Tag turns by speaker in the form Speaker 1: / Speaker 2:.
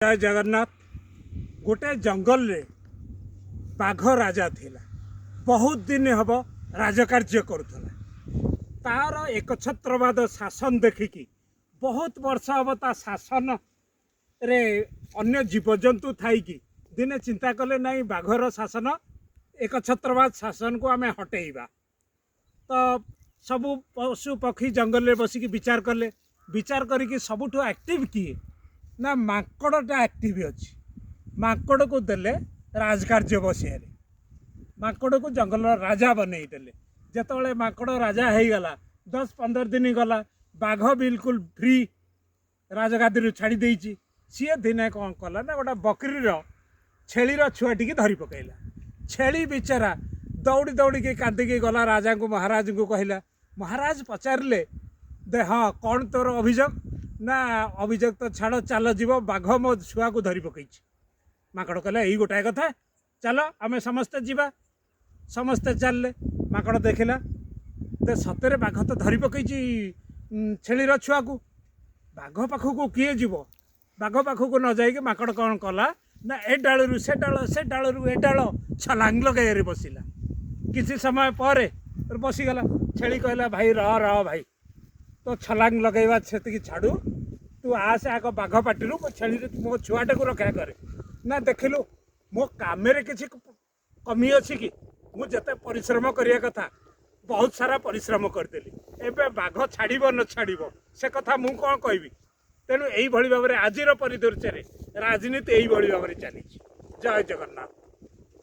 Speaker 1: जय जगन्नाथ। गोटे जंगल रे बाघ राजा थिला। बहुत दिन हम राजकार्य करुला। तार एकछत्रवाद शासन देखिकी बहुत वर्ष हम ता शासन रे अन्य जीवजंतु थाईकी दिने चिंता कले नहीं बाघर शासन एकछत्रवाद शासन को आमे हटेइबा। तो सबू पशु पक्षी जंगल में बसिकी विचार कले। विचार करिकी सबुठु एक्टिव किए ना माकड़टा एक्टिव अच्छी। माकड़ को देले राजकार्य बसिया माकड़ को जंगल राजा बनई देले। जिते माकड़ राजा हो गला 10-15 दिन गला बाघ बिल्कुल फ्री राजगादी छाड़ी देइची। सी दिने कौन कला ना गोटे बकरीर छेलीर छुआटी धरी पकईला। छेली बेचारा दौड़ी दौड़ी के कांदिकी गला राजा को महाराज को कहला। महाराज पचारे दे हाँ कौन तोर अभियोग ना अभियोग तो छाड़ चल जीव बाघ मो छुआ को धरी पकई। माकड़ कहला यही गोटाए कथा चल आम समस्ते जीवा। समस्ते चलले। माकड़ देखला दे सतरे बाघ तो धरी पकई छेलीर छुआ को। बाघ पाखक किए जीव। बाघ पाखक न जाइए माकड़ कौन कला ना ए डालू से डालू ए डाल छलांग लगाइए बसिला। किसी समय पर बसीगला। छेली कहला भाई रह भाई तो छलांग लगेवा से छाड़ू तू आसे आग बाघ पार्टी मो छेली मो छुआटा को रक्षा करे ना देखिलु मो काम किसी कमी अच्छी कि मुझे परिश्रम करिया कथा बहुत सारा परिश्रम करदेली। एबे बाघ छाड़ब न छाड़ब से कथा मु कौन कहबी। तेणु यही भाव में आज परिदृश्य राजनीति यही भाव में चली। जय जगन्नाथ।